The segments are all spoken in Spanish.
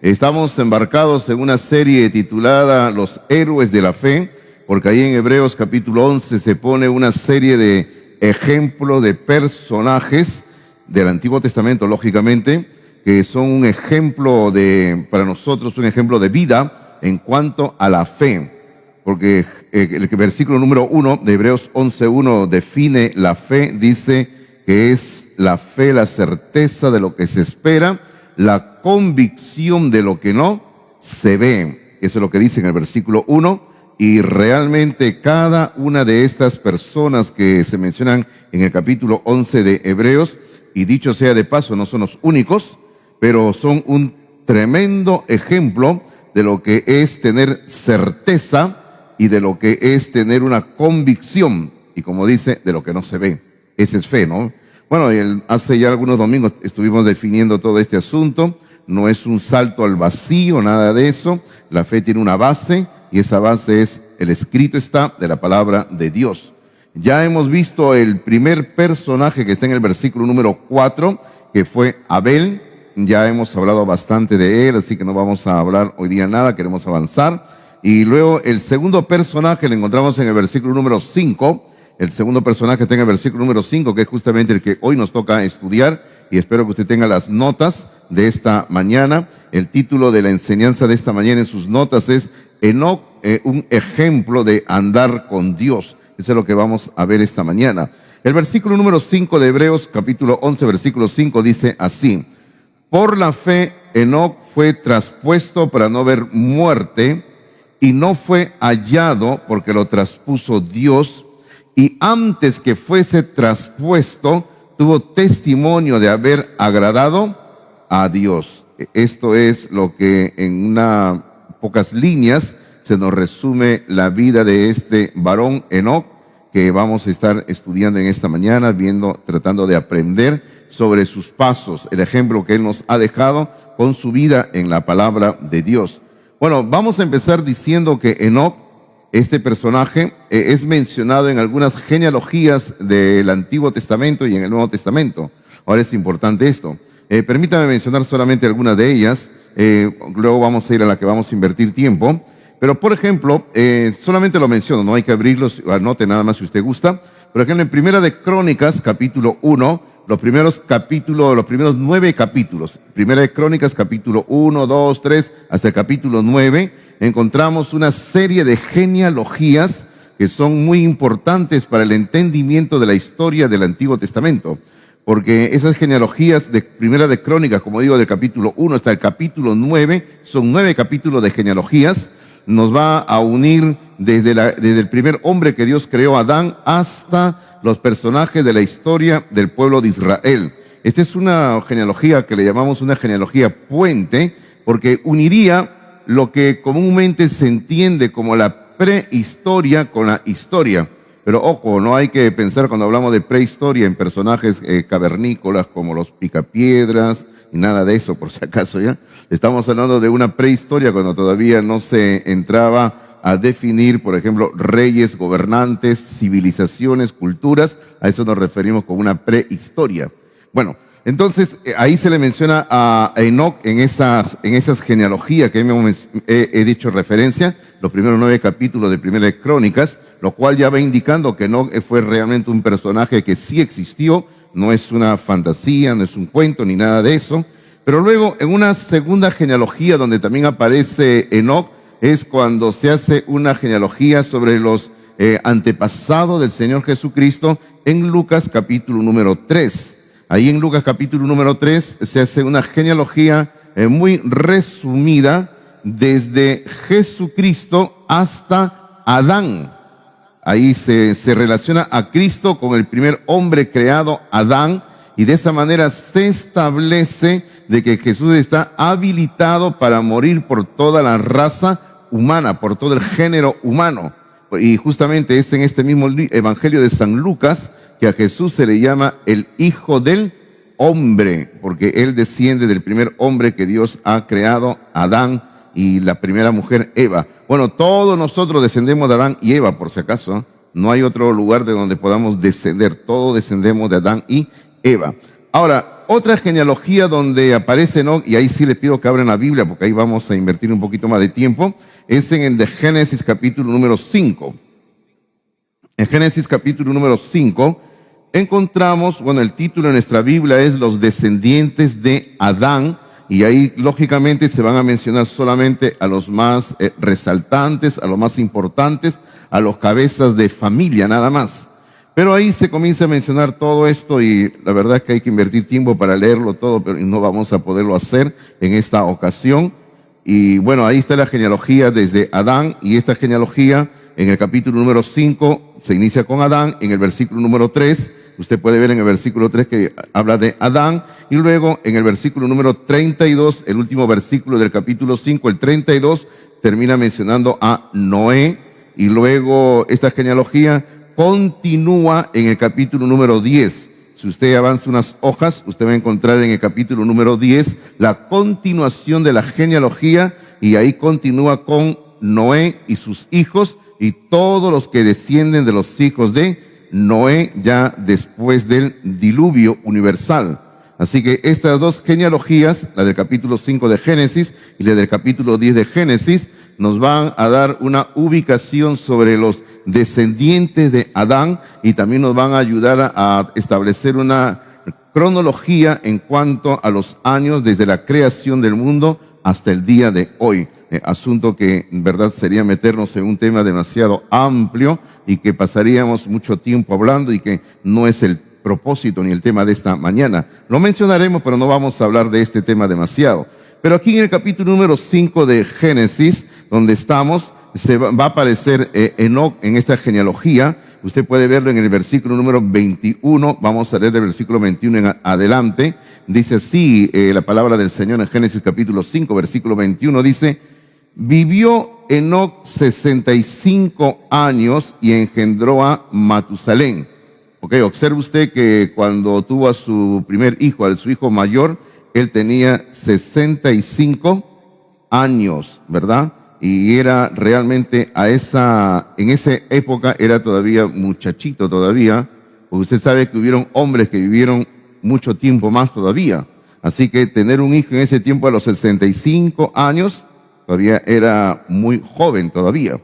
Estamos embarcados en una serie titulada Los Héroes de la Fe, porque ahí en Hebreos capítulo 11 se pone una serie de ejemplos de personajes del Antiguo Testamento, lógicamente, que son un ejemplo para nosotros, un ejemplo de vida en cuanto a la fe. Porque el versículo número 1 de Hebreos 11:1 define la fe, dice que es la fe, la certeza de lo que se espera, la convicción de lo que no se ve. Eso es lo que dice en el versículo 1, y realmente cada una de estas personas que se mencionan en el capítulo 11 de Hebreos, y dicho sea de paso, no son los únicos, pero son un tremendo ejemplo de lo que es tener certeza y de lo que es tener una convicción, y como dice, de lo que no se ve. Esa es fe, ¿no? Bueno, hace ya algunos domingos estuvimos definiendo todo este asunto. No es un salto al vacío, nada de eso. La fe tiene una base, y esa base es, el escrito está, de la palabra de Dios. Ya hemos visto el primer personaje que está en el versículo número 4, que fue Abel. Ya hemos hablado bastante de él, así que no vamos a hablar hoy día nada, queremos avanzar. Y luego el segundo personaje lo encontramos en el versículo número 5. El segundo personaje está en el versículo número 5, que es justamente el que hoy nos toca estudiar, y espero que usted tenga las notas de esta mañana. El título de la enseñanza de esta mañana en sus notas es Enoc, un ejemplo de andar con Dios. Eso es lo que vamos a ver esta mañana. El versículo número 5 de Hebreos, capítulo 11, versículo 5, dice así: por la fe, Enoc fue traspuesto para no ver muerte, y no fue hallado porque lo traspuso Dios, y antes que fuese traspuesto, tuvo testimonio de haber agradado a Dios. Esto es lo que en pocas líneas se nos resume la vida de este varón Enoc, que vamos a estar estudiando en esta mañana, tratando de aprender sobre sus pasos, el ejemplo que él nos ha dejado con su vida en la palabra de Dios. Bueno, vamos a empezar diciendo que Enoc, este personaje, es mencionado en algunas genealogías del Antiguo Testamento y en el Nuevo Testamento. Ahora es importante esto. Permítame mencionar solamente algunas de ellas, luego vamos a ir a la que vamos a invertir tiempo. Pero, por ejemplo, solamente lo menciono, no hay que abrirlos, anote nada más si usted gusta. Por ejemplo, en Primera de Crónicas, capítulo 1, los primeros 9 capítulos. Primera de Crónicas, capítulo 1, 2, 3, hasta el capítulo 9, encontramos una serie de genealogías que son muy importantes para el entendimiento de la historia del Antiguo Testamento. Porque esas genealogías de Primera de Crónicas, como digo, del capítulo 1 hasta el capítulo 9, son 9 capítulos de genealogías. Nos va a unir desde el primer hombre que Dios creó, Adán, hasta los personajes de la historia del pueblo de Israel. Esta es una genealogía que le llamamos una genealogía puente, porque uniría lo que comúnmente se entiende como la prehistoria con la historia. Pero ojo, no hay que pensar cuando hablamos de prehistoria en personajes cavernícolas como los picapiedras, y nada de eso, por si acaso, ¿ya? Estamos hablando de una prehistoria cuando todavía no se entraba a definir, por ejemplo, reyes, gobernantes, civilizaciones, culturas. A eso nos referimos como una prehistoria. Bueno, entonces ahí se le menciona a Enoc en esas genealogías que he dicho referencia, los primeros 9 capítulos de Primera de Crónicas, lo cual ya va indicando que Enoc fue realmente un personaje que sí existió. No es una fantasía, no es un cuento, ni nada de eso. Pero luego, en una segunda genealogía donde también aparece Enoc, es cuando se hace una genealogía sobre los antepasados del Señor Jesucristo en Lucas capítulo número 3. Ahí en Lucas capítulo número 3 se hace una genealogía muy resumida desde Jesucristo hasta Adán. Ahí se relaciona a Cristo con el primer hombre creado, Adán, y de esa manera se establece de que Jesús está habilitado para morir por toda la raza humana, por todo el género humano. Y justamente es en este mismo Evangelio de San Lucas que a Jesús se le llama el Hijo del Hombre, porque él desciende del primer hombre que Dios ha creado, Adán, y la primera mujer, Eva. Bueno, todos nosotros descendemos de Adán y Eva, por si acaso, ¿eh? No hay otro lugar de donde podamos descender. Todos descendemos de Adán y Eva. Ahora, otra genealogía donde aparece Enoc, y ahí sí le pido que abran la Biblia, porque ahí vamos a invertir un poquito más de tiempo, es en el de Génesis capítulo número 5. En Génesis capítulo número 5 encontramos, bueno, el título en nuestra Biblia es Los descendientes de Adán, y ahí lógicamente se van a mencionar solamente a los más resaltantes, a los más importantes, a los cabezas de familia nada más. Pero ahí se comienza a mencionar todo esto y la verdad es que hay que invertir tiempo para leerlo todo, pero no vamos a poderlo hacer en esta ocasión. Y bueno, ahí está la genealogía desde Adán, y esta genealogía en el capítulo número 5 se inicia con Adán, en el versículo número 3, usted puede ver en el versículo 3 que habla de Adán, y luego en el versículo número 32, el último versículo del capítulo 5, el 32, termina mencionando a Noé, y luego esta genealogía continúa en el capítulo número 10. Si usted avanza unas hojas, usted va a encontrar en el capítulo número 10 la continuación de la genealogía, y ahí continúa con Noé y sus hijos y todos los que descienden de los hijos de Noé ya después del diluvio universal. Así que estas dos genealogías, la del capítulo 5 de Génesis y la del capítulo 10 de Génesis, nos van a dar una ubicación sobre los descendientes de Adán, y también nos van a ayudar a establecer una cronología en cuanto a los años desde la creación del mundo hasta el día de hoy. Asunto que en verdad sería meternos en un tema demasiado amplio y que pasaríamos mucho tiempo hablando, y que no es el propósito ni el tema de esta mañana. Lo mencionaremos, pero no vamos a hablar de este tema demasiado. Pero aquí en el capítulo número 5 de Génesis, donde estamos, se va a aparecer Enoc en esta genealogía. Usted puede verlo en el versículo número 21. Vamos a leer del versículo 21 en adelante. Dice así la palabra del Señor en Génesis capítulo 5, versículo 21. Dice: vivió Enoc 65 años y engendró a Matusalén. Ok, observe usted que cuando tuvo a su primer hijo, a su hijo mayor, él tenía 65 años, ¿verdad? Y era realmente en esa época era todavía muchachito todavía, porque usted sabe que hubieron hombres que vivieron mucho tiempo más todavía. Así que tener un hijo en ese tiempo a los 65 años, todavía era muy joven todavía.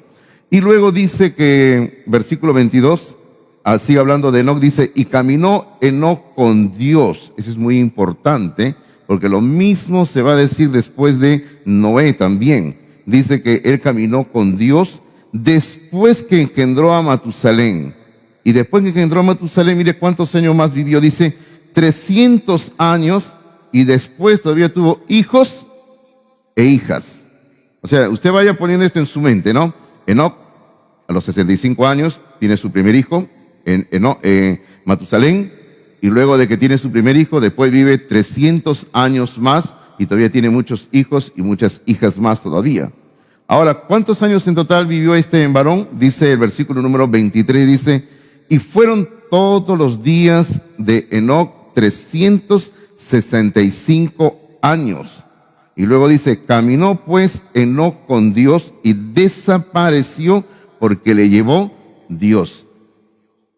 Y luego dice que, versículo 22, así hablando de Enoc, dice: y caminó Enoc con Dios. Eso es muy importante, porque lo mismo se va a decir después de Noé también. Dice que él caminó con Dios después que engendró a Matusalén. Y después que engendró a Matusalén, mire cuántos años más vivió. Dice 300 años, y después todavía tuvo hijos e hijas. O sea, usted vaya poniendo esto en su mente, ¿no? Enoc, a los 65 años, tiene su primer hijo, Matusalén, y luego de que tiene su primer hijo, después vive 300 años más, y todavía tiene muchos hijos y muchas hijas más todavía. Ahora, ¿cuántos años en total vivió este varón? Dice el versículo número 23, dice: y fueron todos los días de Enoc 365 años. Y luego dice: caminó pues Enoc con Dios y desapareció porque le llevó Dios.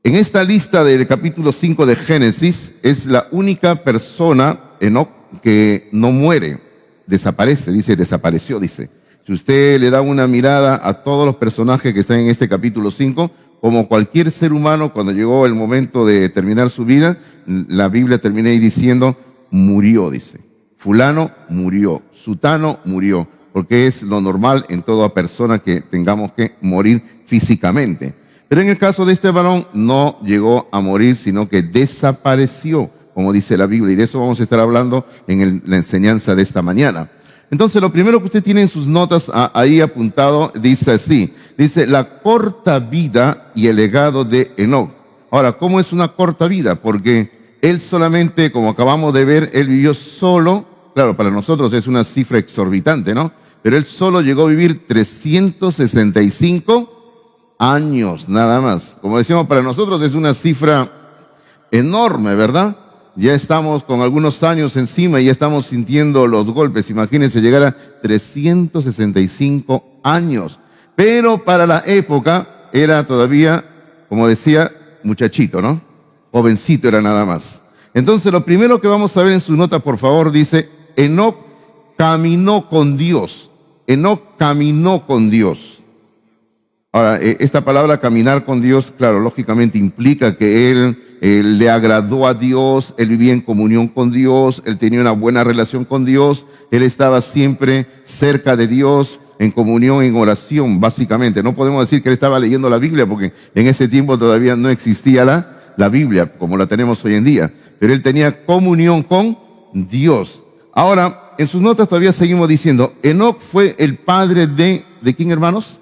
En esta lista del capítulo 5 de Génesis es la única persona, Enoc, que no muere, desaparece, dice, desapareció, dice. Si usted le da una mirada a todos los personajes que están en este capítulo 5, como cualquier ser humano, cuando llegó el momento de terminar su vida, la Biblia termina ahí diciendo: murió, dice. Fulano murió, sutano murió, porque es lo normal en toda persona que tengamos que morir físicamente. Pero en el caso de este varón no llegó a morir, sino que desapareció, como dice la Biblia, y de eso vamos a estar hablando en la enseñanza de esta mañana. Entonces, lo primero que usted tiene en sus notas ahí apuntado, dice así, dice: la corta vida y el legado de Enoc. Ahora, ¿cómo es una corta vida? Porque él solamente, como acabamos de ver, él vivió solo. Claro, para nosotros es una cifra exorbitante, ¿no? Pero él solo llegó a vivir 365 años, nada más. Como decíamos, para nosotros es una cifra enorme, ¿verdad? Ya estamos con algunos años encima y ya estamos sintiendo los golpes. Imagínense llegar a 365 años. Pero para la época era todavía, como decía, muchachito, ¿no? Jovencito era nada más. Entonces, lo primero que vamos a ver en sus notas, por favor, dice, Enoc caminó con Dios. Enoc caminó con Dios. Ahora, esta palabra caminar con Dios, claro, lógicamente implica que él le agradó a Dios, él vivía en comunión con Dios, él tenía una buena relación con Dios, él estaba siempre cerca de Dios, en comunión, en oración, básicamente. No podemos decir que él estaba leyendo la Biblia, porque en ese tiempo todavía no existía la Biblia como la tenemos hoy en día, pero él tenía comunión con Dios. Ahora, en sus notas todavía seguimos diciendo, Enoc fue el padre ¿de quién, hermanos?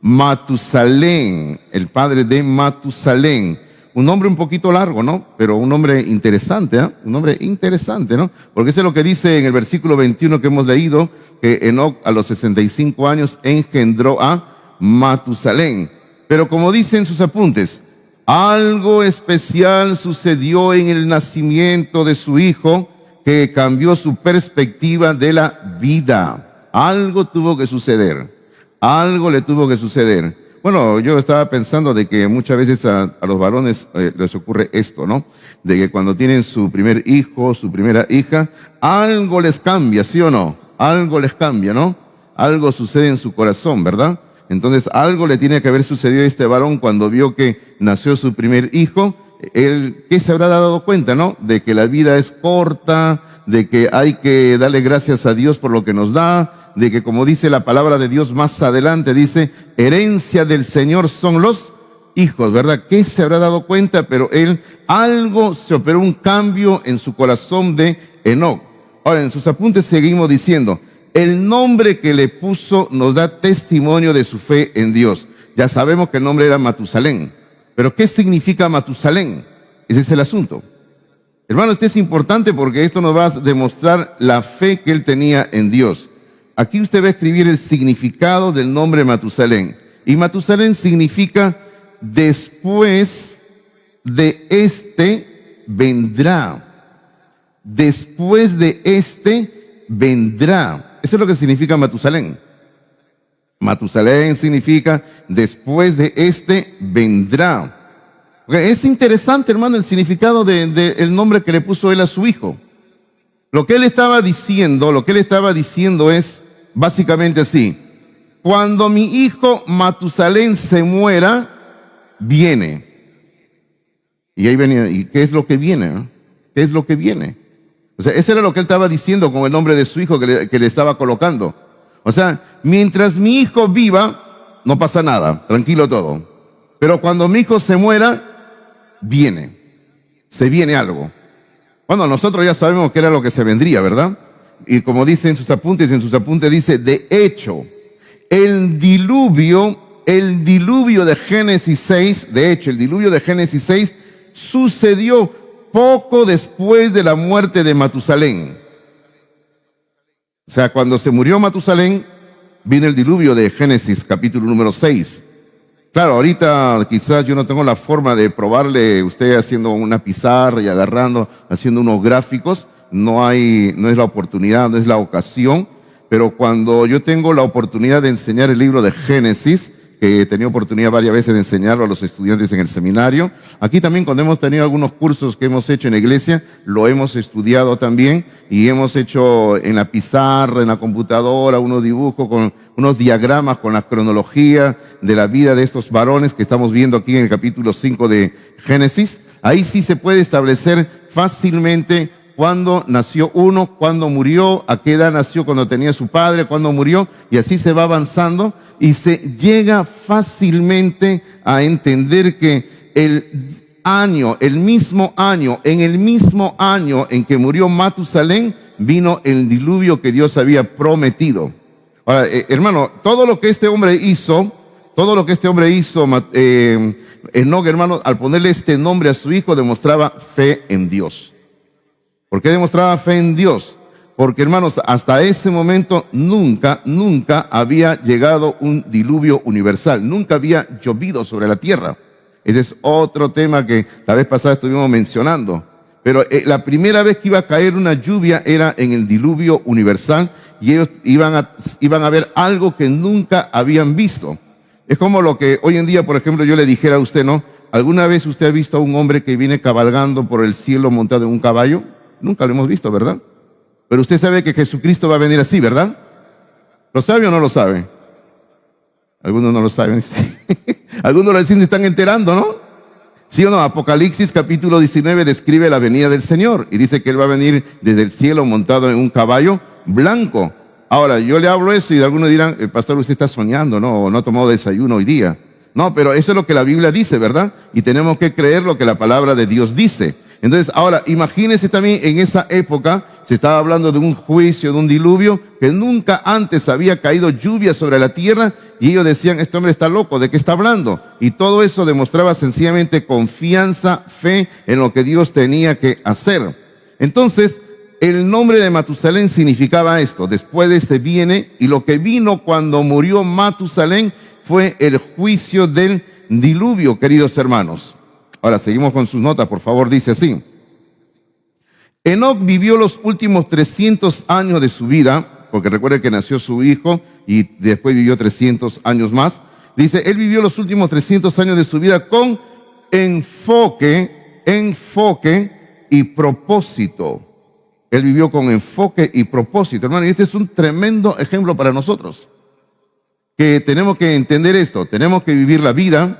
Matusalén, el padre de Matusalén. Un nombre un poquito largo, ¿no? Pero un nombre interesante, ¿eh? Un nombre interesante, ¿no? Porque eso es lo que dice en el versículo 21 que hemos leído, que Enoc a los 65 años engendró a Matusalén. Pero como dicen sus apuntes, algo especial sucedió en el nacimiento de su hijo que cambió su perspectiva de la vida. Algo tuvo que suceder. Algo le tuvo que suceder. Bueno, yo estaba pensando de que muchas veces a los varones les ocurre esto, ¿no? De que cuando tienen su primer hijo, su primera hija, algo les cambia, ¿sí o no? Algo les cambia, ¿no? Algo sucede en su corazón, ¿verdad? Entonces, algo le tiene que haber sucedido a este varón cuando vio que nació su primer hijo. Él, ¿qué se habrá dado cuenta, no? De que la vida es corta, de que hay que darle gracias a Dios por lo que nos da, de que como dice la palabra de Dios más adelante, dice, herencia del Señor son los hijos, ¿verdad? ¿Qué se habrá dado cuenta? Pero él, algo se operó, un cambio en su corazón de Enoc. Ahora, en sus apuntes seguimos diciendo, el nombre que le puso nos da testimonio de su fe en Dios. Ya sabemos que el nombre era Matusalén. Pero ¿qué significa Matusalén? Ese es el asunto. Hermano, esto es importante porque esto nos va a demostrar la fe que él tenía en Dios. Aquí usted va a escribir el significado del nombre Matusalén. Y Matusalén significa después de este vendrá. Después de este vendrá. Eso es lo que significa Matusalén. Matusalén significa después de este vendrá. Okay, es interesante, hermano, el significado del nombre que le puso él a su hijo. Lo que él estaba diciendo es básicamente así: cuando mi hijo Matusalén se muera, viene. Y ahí venía, ¿y qué es lo que viene? ¿Qué es lo que viene? O sea, eso era lo que él estaba diciendo con el nombre de su hijo que le estaba colocando. O sea, mientras mi hijo viva, no pasa nada, tranquilo todo. Pero cuando mi hijo se muera, se viene algo. Bueno, nosotros ya sabemos qué era lo que se vendría, ¿verdad? Y como dice en sus apuntes dice, de hecho, el diluvio de Génesis 6, de hecho, el diluvio de Génesis 6 sucedió poco después de la muerte de Matusalén. O sea, cuando se murió Matusalén, vino el diluvio de Génesis, capítulo número 6. Claro, ahorita quizás yo no tengo la forma de probarle usted haciendo una pizarra y haciendo unos gráficos. No es la oportunidad, no es la ocasión. Pero cuando yo tengo la oportunidad de enseñar el libro de Génesis, que he tenido oportunidad varias veces de enseñarlo a los estudiantes en el seminario. Aquí también cuando hemos tenido algunos cursos que hemos hecho en la iglesia, lo hemos estudiado también y hemos hecho en la pizarra, en la computadora, unos dibujos con unos diagramas con la cronología de la vida de estos varones que estamos viendo aquí en el capítulo 5 de Génesis. Ahí sí se puede establecer fácilmente cuándo nació uno, cuándo murió, a qué edad nació, cuando tenía su padre, cuándo murió, y así se va avanzando y se llega fácilmente a entender que en el mismo año en que murió Matusalén, vino el diluvio que Dios había prometido. Ahora, hermano, todo lo que este hombre hizo, Enoc, hermano, al ponerle este nombre a su hijo, demostraba fe en Dios. ¿Por qué demostraba fe en Dios? Porque, hermanos, hasta ese momento nunca había llegado un diluvio universal. Nunca había llovido sobre la tierra. Ese es otro tema que la vez pasada estuvimos mencionando. Pero la primera vez que iba a caer una lluvia era en el diluvio universal y ellos iban a ver algo que nunca habían visto. Es como lo que hoy en día, por ejemplo, yo le dijera a usted, ¿no? ¿alguna vez usted ha visto a un hombre que viene cabalgando por el cielo montado en un caballo? Nunca lo hemos visto, ¿verdad? Pero usted sabe que Jesucristo va a venir así, ¿verdad? ¿Lo sabe o no lo sabe? Algunos no lo saben. Algunos recién se están enterando, ¿no? ¿Sí o no? Apocalipsis capítulo 19 describe la venida del Señor y dice que Él va a venir desde el cielo montado en un caballo blanco. Ahora, yo le hablo eso y algunos dirán, pastor, usted está soñando, ¿no? O no ha tomado desayuno hoy día. No, pero eso es lo que la Biblia dice, ¿verdad? Y tenemos que creer lo que la palabra de Dios dice. Entonces, ahora, imagínense también en esa época, se estaba hablando de un juicio, de un diluvio, que nunca antes había caído lluvia sobre la tierra, y ellos decían, este hombre está loco, ¿de qué está hablando? Y todo eso demostraba sencillamente confianza, fe en lo que Dios tenía que hacer. Entonces, el nombre de Matusalén significaba esto, después de este viene, y lo que vino cuando murió Matusalén fue el juicio del diluvio, queridos hermanos. Ahora, seguimos con sus notas, por favor, dice así. Enoc vivió los últimos 300 años de su vida, porque recuerde que nació su hijo y después vivió 300 años más. Dice, él vivió los últimos 300 años de su vida con enfoque y propósito. Él vivió con enfoque y propósito, hermano, y este es un tremendo ejemplo para nosotros. Que tenemos que entender esto, tenemos que vivir la vida,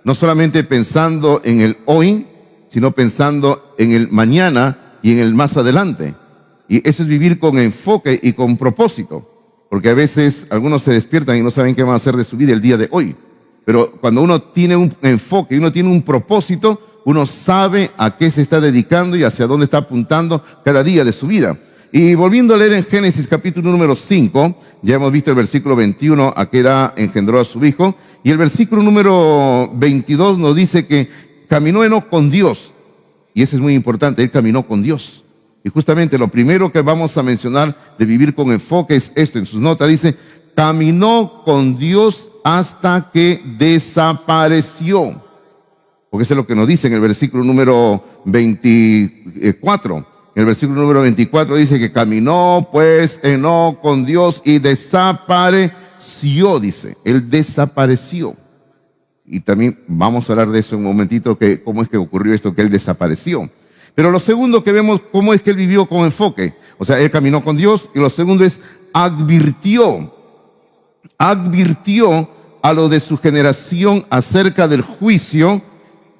no solamente pensando en el hoy, sino pensando en el mañana y en el más adelante. Y eso es vivir con enfoque y con propósito. Porque a veces algunos se despiertan y no saben qué van a hacer de su vida el día de hoy. Pero cuando uno tiene un enfoque y uno tiene un propósito, uno sabe a qué se está dedicando y hacia dónde está apuntando cada día de su vida. Y volviendo a leer en Génesis capítulo número 5, ya hemos visto el versículo 21, a qué edad engendró a su hijo, y el versículo número 22 nos dice que caminó Enoc con Dios, y eso es muy importante, él caminó con Dios. Y justamente lo primero que vamos a mencionar de vivir con enfoque es esto, en sus notas dice, caminó con Dios hasta que desapareció, porque eso es lo que nos dice en el versículo número 24. En el versículo número 24 dice que caminó pues Enoc con Dios y desapareció, dice. Él desapareció. Y también vamos a hablar de eso en un momentito, que cómo es que ocurrió esto, que él desapareció. Pero lo segundo que vemos, cómo es que él vivió con enfoque. O sea, él caminó con Dios y lo segundo es advirtió a lo de su generación acerca del juicio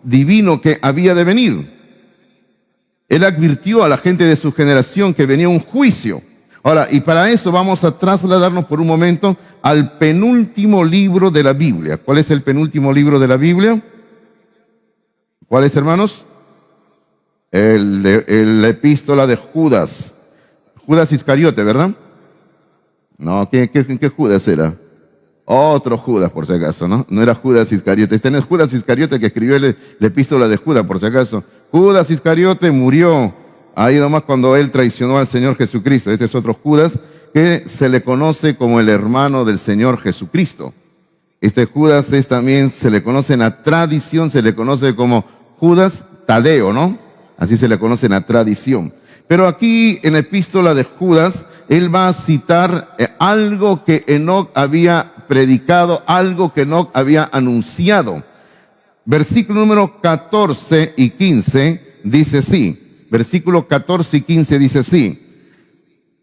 divino que había de venir. Él advirtió a la gente de su generación que venía un juicio. Ahora, y para eso vamos a trasladarnos por un momento al penúltimo libro de la Biblia. ¿Cuál es el penúltimo libro de la Biblia? ¿Cuál es, hermanos? La epístola de Judas. Judas Iscariote, ¿verdad? No, ¿qué Judas era? Otro Judas, por si acaso, ¿no? No era Judas Iscariote. Este no es Judas Iscariote que escribió la epístola de Judas, por si acaso. Judas Iscariote murió ahí nomás cuando él traicionó al Señor Jesucristo. Este es otro Judas que se le conoce como el hermano del Señor Jesucristo. Este Judas también se le conoce en la tradición, se le conoce como Judas Tadeo, ¿no? Así se le conoce en la tradición. Pero aquí en la epístola de Judas, él va a citar algo que Enoc había predicado, algo que Enoc había anunciado. Versículo número 14 y 15 dice así. Versículo 14 y 15 dice así.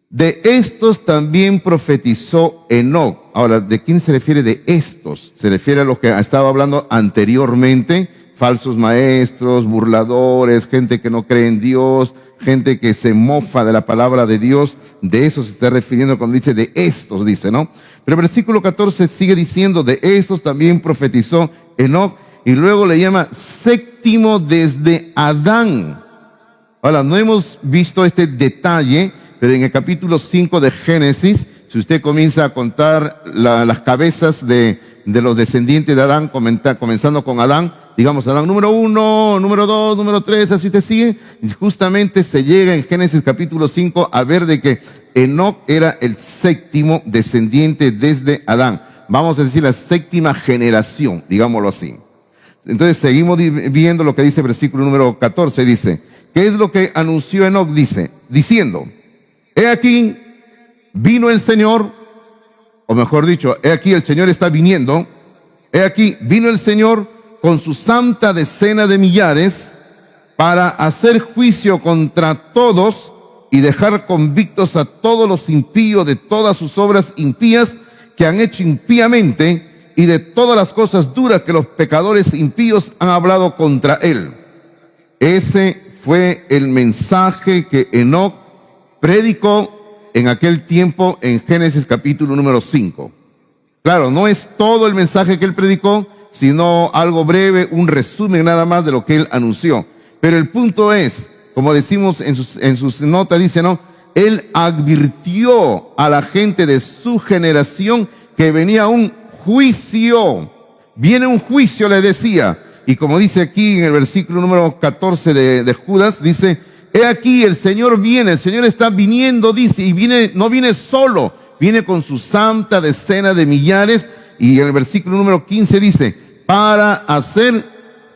De estos también profetizó Enoc. Ahora, ¿de quién se refiere de estos? Se refiere a lo que ha estado hablando anteriormente. Falsos maestros, burladores, gente que no cree en Dios, gente que se mofa de la palabra de Dios. De eso se está refiriendo cuando dice de estos, dice, ¿no? Pero el versículo 14 sigue diciendo, de estos también profetizó Enoc, y luego le llama séptimo desde Adán. Ahora, no hemos visto este detalle, pero en el capítulo 5 de Génesis, si usted comienza a contar las cabezas de los descendientes de Adán, comenzando con Adán, digamos Adán número 1, número 2, número 3, así usted sigue, y justamente se llega en Génesis capítulo 5 a ver de que Enoc era el séptimo descendiente desde Adán. Vamos a decir la séptima generación, digámoslo así. Entonces seguimos viendo lo que dice el versículo número 14, dice, ¿qué es lo que anunció Enoc? Dice, diciendo, he aquí, vino el Señor, o mejor dicho, he aquí el Señor está viniendo, he aquí, vino el Señor con su santa decena de millares, para hacer juicio contra todos y dejar convictos a todos los impíos de todas sus obras impías que han hecho impíamente y de todas las cosas duras que los pecadores impíos han hablado contra él. Ese fue el mensaje que Enoc predicó en aquel tiempo en Génesis capítulo número 5. Claro, no es todo el mensaje que él predicó, sino algo breve, un resumen nada más de lo que él anunció. Pero el punto es, como decimos en sus notas, dice, ¿no? Él advirtió a la gente de su generación que venía un juicio. Viene un juicio, le decía. Y como dice aquí en el versículo número 14 de Judas, dice, he aquí el Señor viene, el Señor está viniendo, dice, y viene, no viene solo, viene con su santa decena de millares. Y en el versículo número 15 dice, para hacer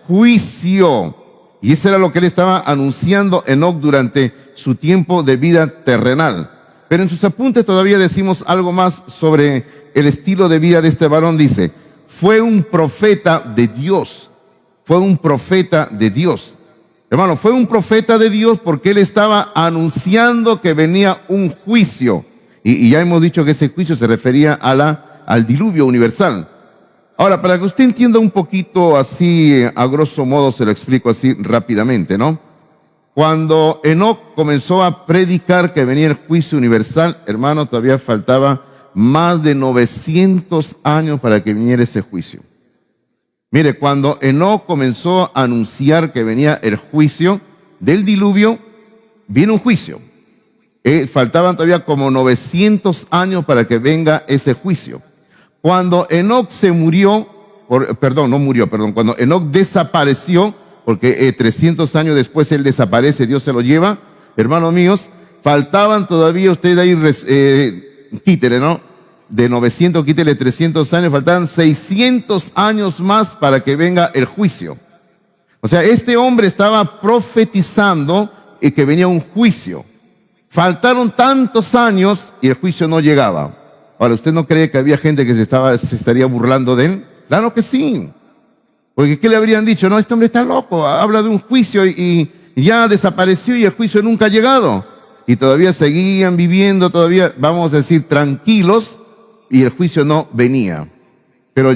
juicio. Y eso era lo que él estaba anunciando Enoc durante su tiempo de vida terrenal. Pero en sus apuntes todavía decimos algo más sobre el estilo de vida de este varón. Dice, fue un profeta de Dios. Fue un profeta de Dios. Hermano, fue un profeta de Dios porque él estaba anunciando que venía un juicio. Y ya hemos dicho que ese juicio se refería al diluvio universal. Ahora, para que usted entienda un poquito así, a grosso modo, se lo explico así rápidamente, ¿no? Cuando Enoc comenzó a predicar que venía el juicio universal, hermano, todavía faltaba más de 900 años para que viniera ese juicio. Mire, cuando Enoc comenzó a anunciar que venía el juicio del diluvio, vino un juicio. Faltaban todavía como 900 años para que venga ese juicio. Cuando Enoc cuando Enoc desapareció, porque 300 años después él desaparece, Dios se lo lleva, hermanos míos, faltaban todavía, usted ahí, quítele, ¿no? De 900, quítele 300 años, faltaban 600 años más para que venga el juicio. O sea, este hombre estaba profetizando que venía un juicio. Faltaron tantos años y el juicio no llegaba. Ahora, ¿usted no cree que había gente que se estaría burlando de él? Claro que sí. Porque ¿qué le habrían dicho? No, este hombre está loco, habla de un juicio y ya desapareció y el juicio nunca ha llegado. Y todavía seguían viviendo, todavía, vamos a decir, tranquilos, y el juicio no venía. Pero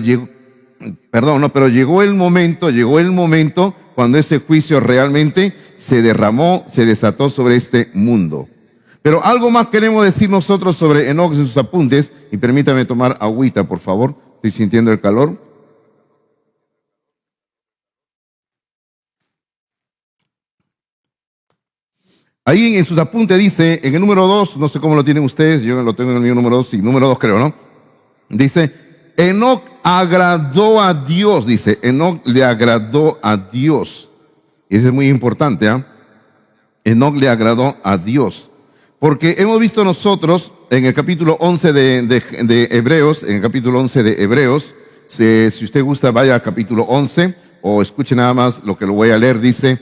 llegó el momento cuando ese juicio realmente se derramó, se desató sobre este mundo. Pero algo más queremos decir nosotros sobre Enoc en sus apuntes, y permítame tomar agüita, por favor, estoy sintiendo el calor. Ahí en sus apuntes dice, en el número 2, no sé cómo lo tienen ustedes, yo lo tengo en el mío número 2, sí, número 2 creo, ¿no? Dice, Enoc agradó a Dios, dice, Enoc le agradó a Dios. Y eso es muy importante, ¿ah? Enoc le agradó a Dios. Porque hemos visto nosotros en el capítulo 11 de Hebreos, si usted gusta vaya al capítulo 11 o escuche nada más lo que lo voy a leer, dice,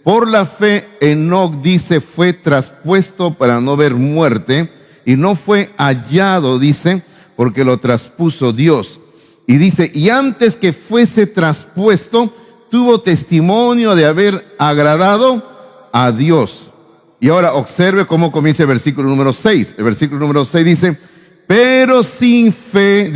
por la fe Enoc, dice, fue traspuesto para no ver muerte y no fue hallado, dice, porque lo traspuso Dios. Y dice, y antes que fuese traspuesto, tuvo testimonio de haber agradado a Dios. Y ahora observe cómo comienza el versículo número 6. El versículo número 6 dice, pero sin fe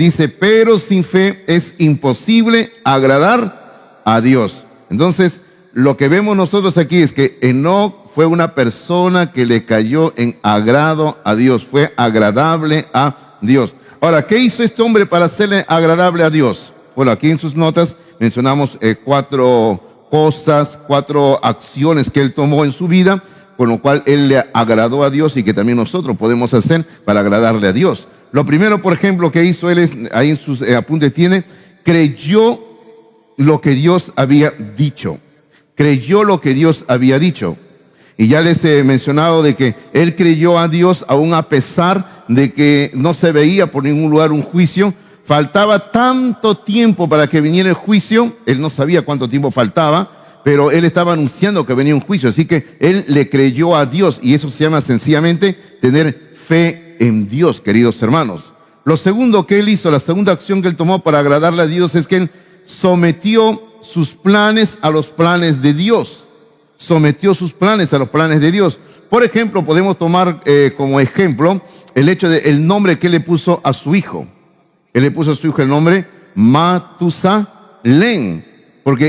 es imposible agradar a Dios. Entonces, lo que vemos nosotros aquí es que Enoc fue una persona que le cayó en agrado a Dios, fue agradable a Dios. Ahora, ¿qué hizo este hombre para hacerle agradable a Dios? Bueno, aquí en sus notas mencionamos 4 cosas, 4 acciones que él tomó en su vida, con lo cual él le agradó a Dios y que también nosotros podemos hacer para agradarle a Dios. Lo primero, por ejemplo, que hizo él es, ahí en sus apuntes tiene, creyó lo que Dios había dicho. Creyó lo que Dios había dicho. Y ya les he mencionado de que él creyó a Dios aún a pesar de que no se veía por ningún lugar un juicio. Faltaba tanto tiempo para que viniera el juicio, él no sabía cuánto tiempo faltaba, pero él estaba anunciando que venía un juicio, así que él le creyó a Dios, y eso se llama sencillamente tener fe en Dios, queridos hermanos. Lo segundo que él hizo, la segunda acción que él tomó para agradarle a Dios es que él sometió sus planes a los planes de Dios. Sometió sus planes a los planes de Dios. Por ejemplo, podemos tomar como ejemplo el hecho del nombre que él le puso a su hijo. Él le puso a su hijo el nombre Matusalén.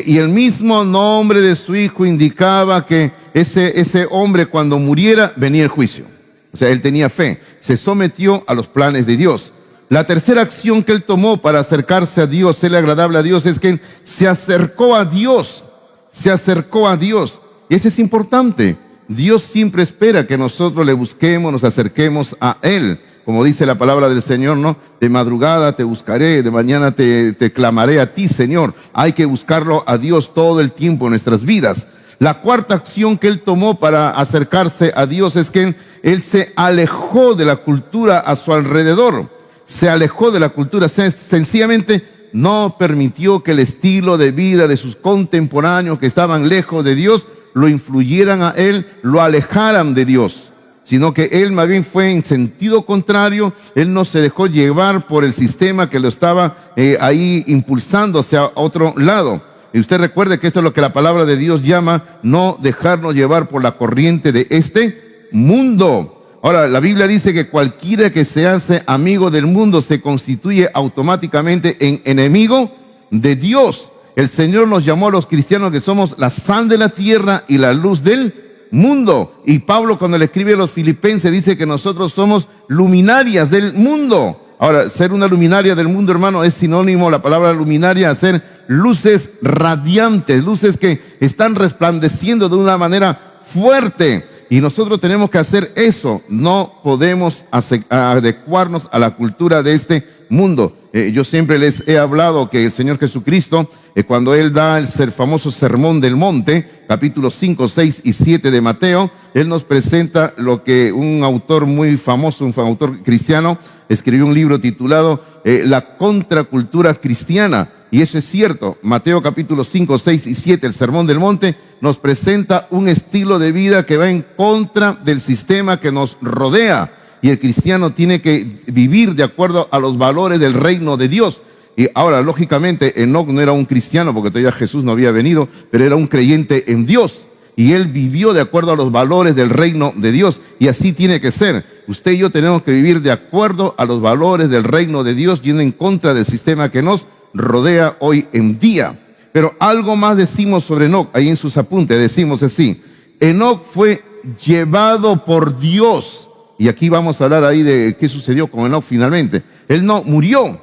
Y el mismo nombre de su hijo indicaba que ese hombre, cuando muriera, venía el juicio. O sea, él tenía fe, se sometió a los planes de Dios. La tercera acción que él tomó para acercarse a Dios, serle agradable a Dios, es que él se acercó a Dios. Se acercó a Dios. Y eso es importante. Dios siempre espera que nosotros le busquemos, nos acerquemos a Él. Como dice la palabra del Señor, ¿no? De madrugada te buscaré, de mañana te clamaré a ti, Señor. Hay que buscarlo a Dios todo el tiempo en nuestras vidas. La cuarta acción que él tomó para acercarse a Dios es que él se alejó de la cultura a su alrededor. Se alejó de la cultura, sencillamente no permitió que el estilo de vida de sus contemporáneos que estaban lejos de Dios lo influyeran a él, lo alejaran de Dios, sino que él más bien fue en sentido contrario. Él no se dejó llevar por el sistema que lo estaba ahí impulsando hacia otro lado. Y usted recuerde que esto es lo que la palabra de Dios llama no dejarnos llevar por la corriente de este mundo. Ahora, la Biblia dice que cualquiera que se hace amigo del mundo se constituye automáticamente en enemigo de Dios. El Señor nos llamó a los cristianos que somos la sal de la tierra y la luz del mundo. Y Pablo, cuando le escribe a los filipenses, dice que nosotros somos luminarias del mundo. Ahora, ser una luminaria del mundo, hermano, es sinónimo, la palabra luminaria, a ser luces radiantes, luces que están resplandeciendo de una manera fuerte. Y nosotros tenemos que hacer eso. No podemos adecuarnos a la cultura de este mundo. Yo siempre les he hablado que el Señor Jesucristo, cuando Él da el famoso Sermón del Monte, capítulos 5, 6 y 7 de Mateo, Él nos presenta lo que un autor muy famoso, un autor cristiano, escribió un libro titulado La Contracultura Cristiana. Y eso es cierto. Mateo capítulos 5, 6 y 7, el Sermón del Monte, nos presenta un estilo de vida que va en contra del sistema que nos rodea. Y el cristiano tiene que vivir de acuerdo a los valores del reino de Dios. Y ahora, lógicamente, Enoc no era un cristiano porque todavía Jesús no había venido, pero era un creyente en Dios. Y él vivió de acuerdo a los valores del reino de Dios. Y así tiene que ser. Usted y yo tenemos que vivir de acuerdo a los valores del reino de Dios, yendo en contra del sistema que nos rodea hoy en día. Pero algo más decimos sobre Enoc, ahí en sus apuntes decimos así: Enoc fue llevado por Dios. Y aquí vamos a hablar ahí de qué sucedió con Enoc finalmente. Él no murió.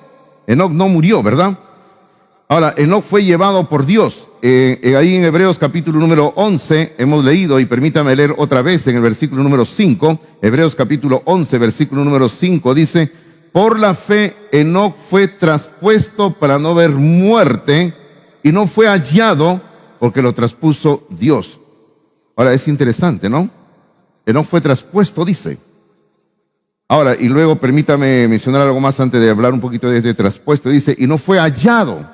Enoc no murió, ¿verdad? Ahora, Enoc fue llevado por Dios. Ahí en Hebreos capítulo número 11 hemos leído, y permítame leer otra vez en el versículo número 5. Hebreos capítulo 11, versículo número 5 dice: por la fe Enoc fue traspuesto para no ver muerte, y no fue hallado porque lo traspuso Dios. Ahora, es interesante, ¿no? Enoc fue traspuesto, dice. Ahora, y luego permítame mencionar algo más antes de hablar un poquito de este traspuesto. Dice, y no fue hallado.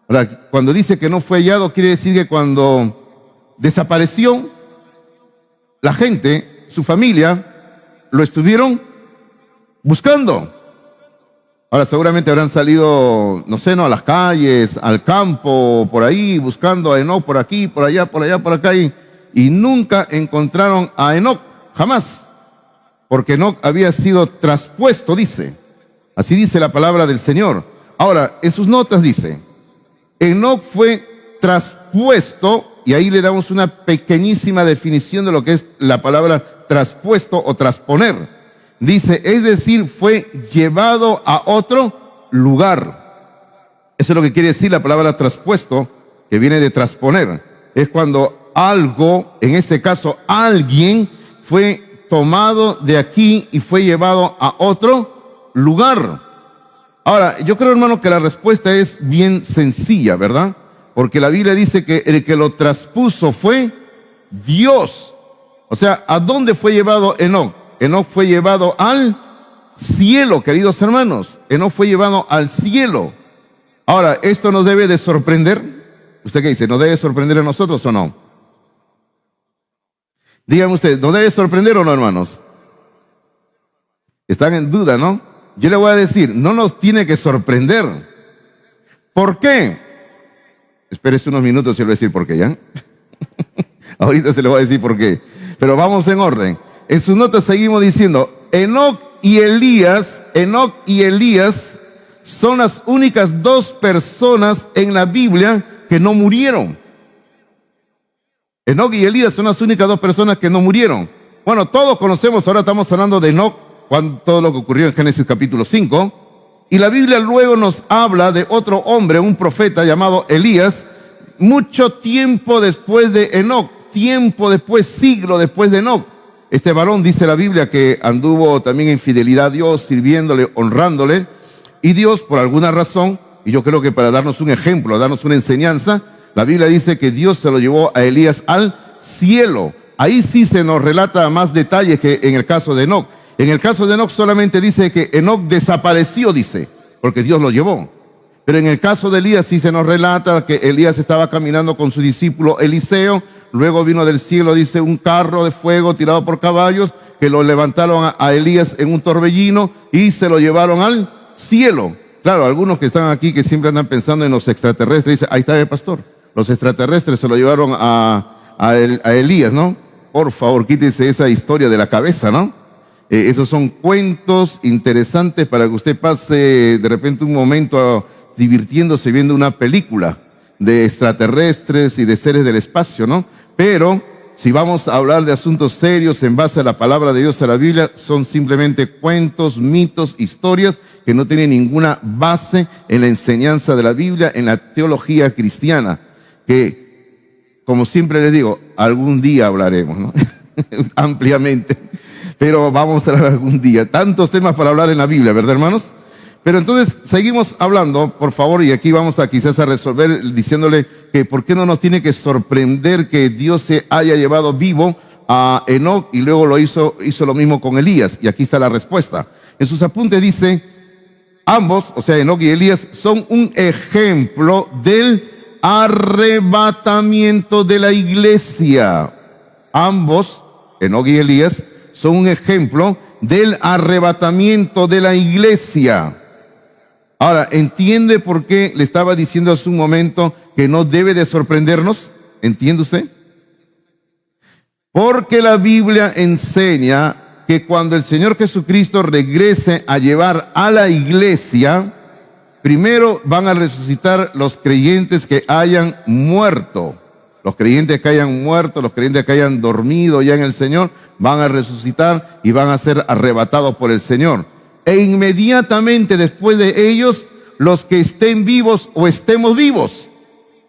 Ahora, cuando dice que no fue hallado, quiere decir que cuando desapareció, la gente, su familia, lo estuvieron buscando. Ahora, seguramente habrán salido, no sé, a las calles, al campo, por ahí, buscando a Enoc, por aquí, por allá, por acá, y nunca encontraron a Enoc, jamás. Porque Enoc había sido traspuesto, dice. Así dice la palabra del Señor. Ahora, en sus notas dice, Enoc fue traspuesto, y ahí le damos una pequeñísima definición de lo que es la palabra traspuesto o trasponer. Dice, es decir, fue llevado a otro lugar. Eso es lo que quiere decir la palabra traspuesto, que viene de trasponer. Es cuando algo, en este caso alguien, fue tomado de aquí y fue llevado a otro lugar. Ahora, yo creo, hermano, que la respuesta es bien sencilla, ¿verdad? Porque la Biblia dice que el que lo traspuso fue Dios. O sea, ¿a dónde fue llevado Enoc? Enoc fue llevado al cielo, queridos hermanos. Enoc fue llevado al cielo. Ahora, ¿esto nos debe de sorprender? ¿Usted qué dice? ¿Nos debe sorprender a nosotros o no? Díganme ustedes, ¿nos debe sorprender o no, hermanos? Están en duda, ¿no? Yo le voy a decir, no nos tiene que sorprender. ¿Por qué? Espérese unos minutos y le voy a decir por qué, ¿ya? Ahorita se le voy a decir por qué. Pero vamos en orden. En sus notas seguimos diciendo, Enoc y Elías son las únicas dos personas en la Biblia que no murieron. Enoc y Elías son las únicas dos personas que no murieron. Bueno, todos conocemos, ahora estamos hablando de Enoc, todo lo que ocurrió en Génesis capítulo 5. Y la Biblia luego nos habla de otro hombre, un profeta llamado Elías, mucho tiempo después de Enoc, siglo después de Enoc. Este varón, dice la Biblia, que anduvo también en fidelidad a Dios, sirviéndole, honrándole. Y Dios, por alguna razón, y yo creo que para darnos un ejemplo, darnos una enseñanza, la Biblia dice que Dios se lo llevó a Elías al cielo. Ahí sí se nos relata más detalles que en el caso de Enoc. En el caso de Enoc solamente dice que Enoc desapareció, dice, porque Dios lo llevó. Pero en el caso de Elías sí se nos relata que Elías estaba caminando con su discípulo Eliseo. Luego vino del cielo, dice, un carro de fuego tirado por caballos, que lo levantaron a Elías en un torbellino y se lo llevaron al cielo. Claro, algunos que están aquí que siempre andan pensando en los extraterrestres, dicen, ahí está el pastor. Los extraterrestres se lo llevaron a Elías, ¿no? Por favor, quítese esa historia de la cabeza, ¿no? Esos son cuentos interesantes para que usted pase de repente un momento divirtiéndose viendo una película de extraterrestres y de seres del espacio, ¿no? Pero si vamos a hablar de asuntos serios en base a la palabra de Dios, a la Biblia, son simplemente cuentos, mitos, historias que no tienen ninguna base en la enseñanza de la Biblia, en la teología cristiana, que, como siempre les digo, algún día hablaremos, ¿no? Ampliamente, pero vamos a hablar algún día. Tantos temas para hablar en la Biblia, ¿verdad, hermanos? Pero entonces seguimos hablando, por favor, y aquí vamos a quizás a resolver diciéndole que por qué no nos tiene que sorprender que Dios se haya llevado vivo a Enoc y luego hizo lo mismo con Elías. Y aquí está la respuesta. En sus apuntes dice, ambos, o sea, Enoc y Elías, son un ejemplo del arrebatamiento de la iglesia. Ambos, Enoc y Elías, son un ejemplo del arrebatamiento de la iglesia. Ahora, ¿entiende por qué le estaba diciendo hace un momento que no debe de sorprendernos? ¿Entiende usted? Porque la Biblia enseña que cuando el Señor Jesucristo regrese a llevar a la iglesia, primero van a resucitar los creyentes que hayan muerto. Los creyentes que hayan muerto, los creyentes que hayan dormido ya en el Señor, van a resucitar y van a ser arrebatados por el Señor. E inmediatamente después de ellos, los que estén vivos o estemos vivos.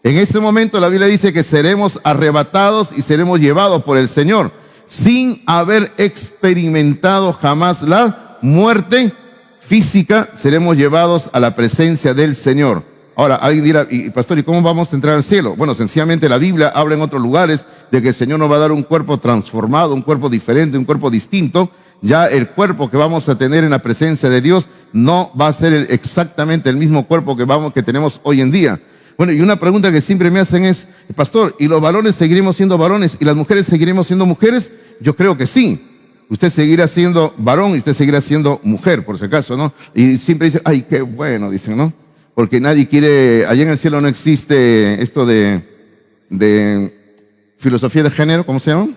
En ese momento la Biblia dice que seremos arrebatados y seremos llevados por el Señor, sin haber experimentado jamás la muerte física, seremos llevados a la presencia del Señor. Ahora, alguien dirá, y pastor, ¿y cómo vamos a entrar al cielo? Bueno, sencillamente la Biblia habla en otros lugares de que el Señor nos va a dar un cuerpo transformado, un cuerpo diferente, un cuerpo distinto. Ya el cuerpo que vamos a tener en la presencia de Dios no va a ser exactamente el mismo cuerpo que tenemos hoy en día. Bueno, y una pregunta que siempre me hacen es, pastor, ¿y los varones seguiremos siendo varones y las mujeres seguiremos siendo mujeres? Yo creo que sí. Usted seguirá siendo varón y usted seguirá siendo mujer, por si acaso, ¿no? Y siempre dicen, ay, qué bueno, dicen, ¿no? Porque nadie quiere, allá en el cielo no existe esto de filosofía de género, ¿cómo se llama?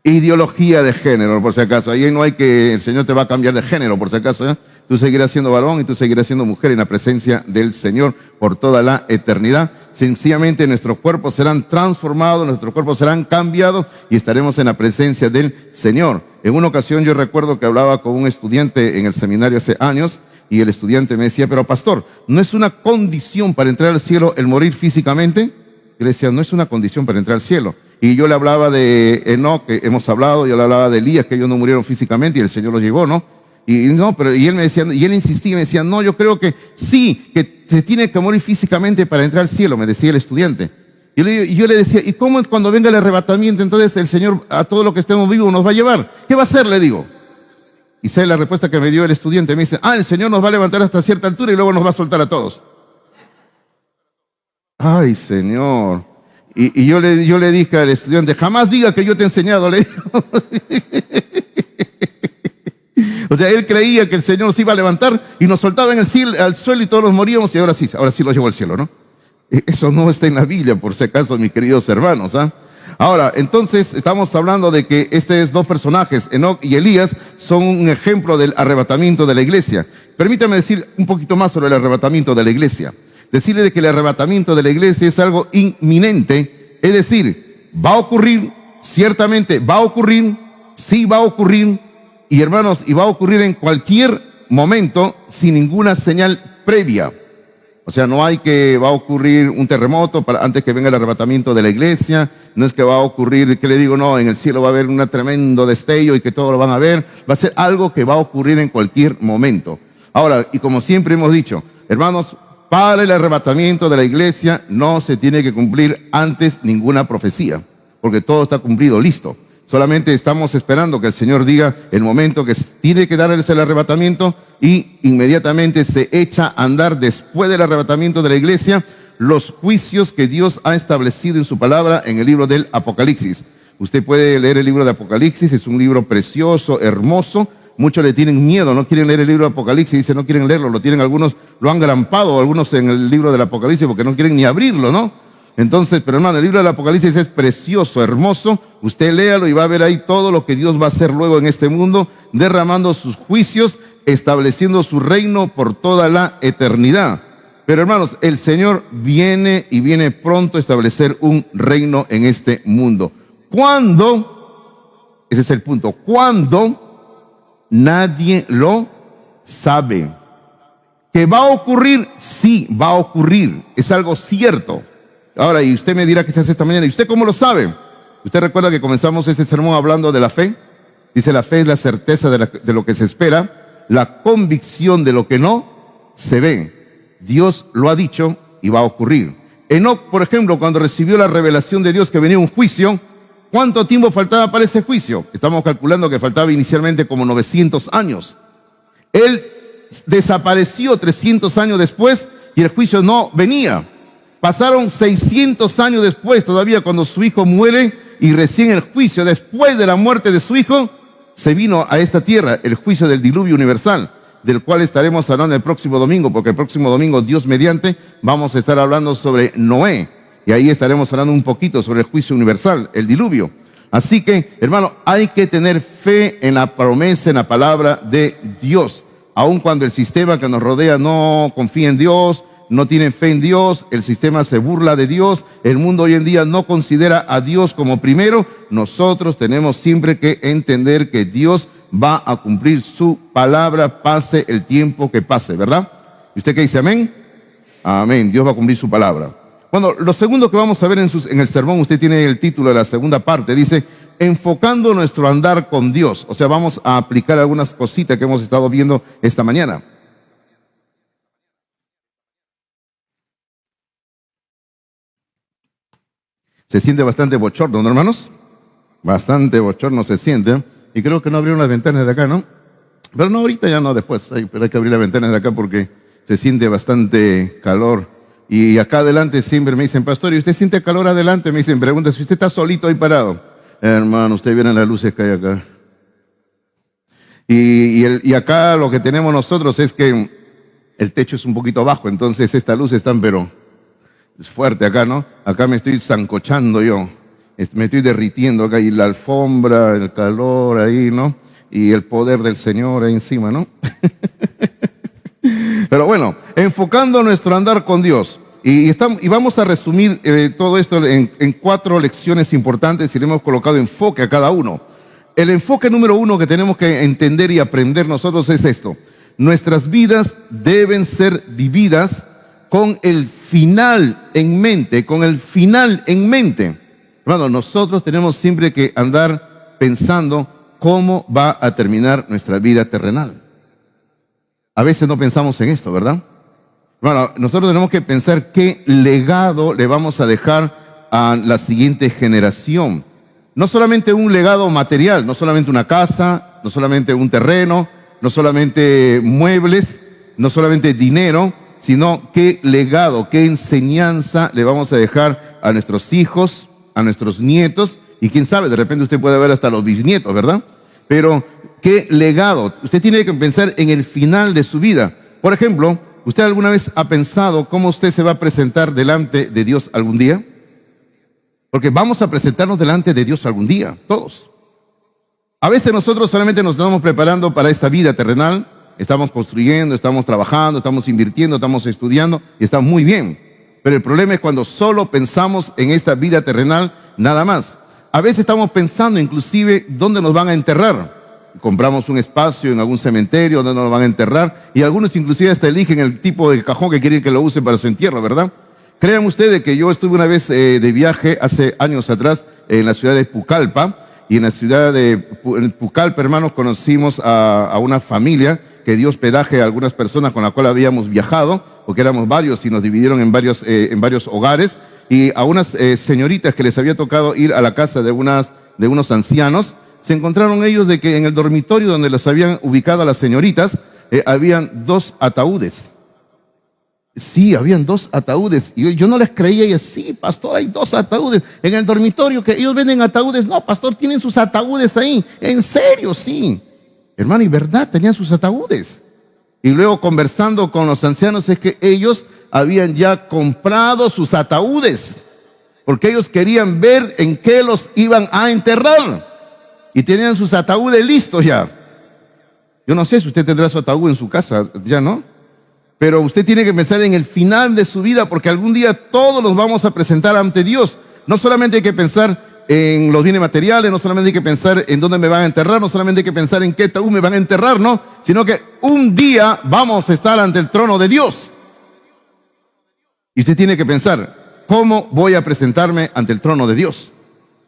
Ideología de género, por si acaso. Ahí no hay que, el Señor te va a cambiar de género, por si acaso, ¿eh? Tú seguirás siendo varón y tú seguirás siendo mujer en la presencia del Señor por toda la eternidad. Sencillamente nuestros cuerpos serán transformados, nuestros cuerpos serán cambiados y estaremos en la presencia del Señor. En una ocasión yo recuerdo que hablaba con un estudiante en el seminario hace años y el estudiante me decía, pero pastor, ¿no es una condición para entrar al cielo el morir físicamente? Yo le decía, no es una condición para entrar al cielo. Y yo le hablaba de Enoc, que hemos hablado, yo le hablaba de Elías, que ellos no murieron físicamente y el Señor los llevó, ¿no? Y él me decía, y él insistía y me decía, no, yo creo que sí, que se tiene que morir físicamente para entrar al cielo, me decía el estudiante. Y yo le decía, ¿y cómo cuando venga el arrebatamiento, entonces el Señor a todo lo que estemos vivos nos va a llevar? ¿Qué va a hacer? Le digo. Y sabe la respuesta que me dio el estudiante, me dice, el Señor nos va a levantar hasta cierta altura y luego nos va a soltar a todos. Ay, Señor. Y yo le dije al estudiante, jamás diga que yo te he enseñado, le digo. O sea, él creía que el Señor se iba a levantar y nos soltaba en el cielo, al suelo y todos nos moríamos y ahora sí los llevó al cielo, ¿no? Eso no está en la Biblia, por si acaso, mis queridos hermanos, ¿ah? Ahora, entonces, estamos hablando de que estos dos personajes, Enoc y Elías, son un ejemplo del arrebatamiento de la iglesia. Permítame decir un poquito más sobre el arrebatamiento de la iglesia. Decirle de que el arrebatamiento de la iglesia es algo inminente, es decir, va a ocurrir, ciertamente va a ocurrir, sí va a ocurrir, y hermanos, y va a ocurrir en cualquier momento sin ninguna señal previa. O sea, no hay que va a ocurrir un terremoto antes que venga el arrebatamiento de la iglesia. No es que va a ocurrir, que le digo, no, en el cielo va a haber un tremendo destello y que todos lo van a ver. Va a ser algo que va a ocurrir en cualquier momento. Ahora, y como siempre hemos dicho, hermanos, para el arrebatamiento de la iglesia no se tiene que cumplir antes ninguna profecía, porque todo está cumplido, listo. Solamente estamos esperando que el Señor diga el momento que tiene que darles el arrebatamiento y inmediatamente se echa a andar después del arrebatamiento de la iglesia los juicios que Dios ha establecido en su palabra en el libro del Apocalipsis. Usted puede leer el libro de Apocalipsis, es un libro precioso, hermoso. Muchos le tienen miedo, no quieren leer el libro de Apocalipsis, dicen no quieren leerlo, lo tienen algunos, lo han grampado algunos en el libro del Apocalipsis porque no quieren ni abrirlo, ¿no? Entonces, pero hermano, el libro del Apocalipsis es precioso, hermoso. Usted léalo y va a ver ahí todo lo que Dios va a hacer luego en este mundo, derramando sus juicios, estableciendo su reino por toda la eternidad. Pero hermanos, el Señor viene y viene pronto a establecer un reino en este mundo. ¿Cuándo? Ese es el punto. ¿Cuándo? Nadie lo sabe. ¿Que va a ocurrir? Sí, va a ocurrir. Es algo cierto. Ahora, y usted me dirá qué se hace esta mañana. ¿Y usted cómo lo sabe? ¿Usted recuerda que comenzamos este sermón hablando de la fe? Dice, la fe es la certeza de lo que se espera, la convicción de lo que no se ve. Dios lo ha dicho y va a ocurrir. Enoc, por ejemplo, cuando recibió la revelación de Dios que venía un juicio, ¿cuánto tiempo faltaba para ese juicio? Estamos calculando que faltaba inicialmente como 900 años. Él desapareció 300 años después y el juicio no venía. Pasaron 600 años después, todavía cuando su hijo muere y recién el juicio, después de la muerte de su hijo, se vino a esta tierra el juicio del diluvio universal, del cual estaremos hablando el próximo domingo, porque el próximo domingo, Dios mediante, vamos a estar hablando sobre Noé. Y ahí estaremos hablando un poquito sobre el juicio universal, el diluvio. Así que, hermano, hay que tener fe en la promesa, en la palabra de Dios. Aun cuando el sistema que nos rodea no confía en Dios, no tienen fe en Dios, el sistema se burla de Dios, el mundo hoy en día no considera a Dios como primero, nosotros tenemos siempre que entender que Dios va a cumplir su palabra, pase el tiempo que pase, ¿verdad? ¿Y usted qué dice? ¿Amén? Amén, Dios va a cumplir su palabra. Bueno, lo segundo que vamos a ver en el sermón, usted tiene el título de la segunda parte, dice, enfocando nuestro andar con Dios. O sea, vamos a aplicar algunas cositas que hemos estado viendo esta mañana. Se siente bastante bochorno, ¿no, hermanos? Bastante bochorno se siente. Y creo que no abrieron las ventanas de acá, ¿no? Pero no, ahorita ya no, después. Pero hay que abrir las ventanas de acá porque se siente bastante calor. Y acá adelante siempre me dicen, pastor, ¿y usted siente calor adelante? Me dicen, pregunta, si usted está solito ahí parado. Hermano, usted viene las luces que hay acá. Y acá lo que tenemos nosotros es que el techo es un poquito bajo, entonces estas luces están, pero es fuerte acá, ¿no? Acá me estoy zancochando yo, me estoy derritiendo acá, y la alfombra, el calor ahí, ¿no? Y el poder del Señor ahí encima, ¿no? Pero bueno, enfocando nuestro andar con Dios. Y vamos a resumir todo esto en 4 lecciones importantes y le hemos colocado enfoque a cada uno. El enfoque número 1 que tenemos que entender y aprender nosotros es esto. Nuestras vidas deben ser vividas con el final en mente, con el final en mente. Hermano, nosotros tenemos siempre que andar pensando cómo va a terminar nuestra vida terrenal. A veces no pensamos en esto, ¿verdad? Bueno, nosotros tenemos que pensar qué legado le vamos a dejar a la siguiente generación. No solamente un legado material, no solamente una casa, no solamente un terreno, no solamente muebles, no solamente dinero, sino qué legado, qué enseñanza le vamos a dejar a nuestros hijos, a nuestros nietos, y quién sabe, de repente usted puede ver hasta los bisnietos, ¿verdad? Pero qué legado. Usted tiene que pensar en el final de su vida. Por ejemplo, ¿usted alguna vez ha pensado cómo usted se va a presentar delante de Dios algún día? Porque vamos a presentarnos delante de Dios algún día, todos. A veces nosotros solamente nos estamos preparando para esta vida terrenal, estamos construyendo, estamos trabajando, estamos invirtiendo, estamos estudiando y está muy bien. Pero el problema es cuando solo pensamos en esta vida terrenal, nada más. A veces estamos pensando inclusive dónde nos van a enterrar. Compramos un espacio en algún cementerio donde nos van a enterrar y algunos inclusive hasta eligen el tipo de cajón que quieren que lo use para su entierro, ¿verdad? Crean ustedes que yo estuve una vez de viaje hace años atrás en la ciudad de Pucallpa, y en la ciudad de Pucallpa, hermanos, conocimos a una familia que dio hospedaje a algunas personas con las cuales habíamos viajado, porque éramos varios y nos dividieron en varios hogares, y a unas señoritas que les había tocado ir a la casa de unos ancianos. Se encontraron ellos de que en el dormitorio donde los habían ubicado a las señoritas, habían 2 ataúdes. Sí, habían 2 ataúdes. Y yo no les creía, y sí, pastor, hay 2 ataúdes. En el dormitorio que ellos venden ataúdes, no, pastor, tienen sus ataúdes ahí. En serio, sí. Hermano, y verdad, tenían sus ataúdes. Y luego conversando con los ancianos es que ellos habían ya comprado sus ataúdes, porque ellos querían ver en qué los iban a enterrar. Y tenían sus ataúdes listos ya. Yo no sé si usted tendrá su ataúd en su casa, ya no. Pero usted tiene que pensar en el final de su vida, porque algún día todos los vamos a presentar ante Dios. No solamente hay que pensar en los bienes materiales, no solamente hay que pensar en dónde me van a enterrar, no solamente hay que pensar en qué ataúd me van a enterrar, no, sino que un día vamos a estar ante el trono de Dios. Y usted tiene que pensar, ¿cómo voy a presentarme ante el trono de Dios?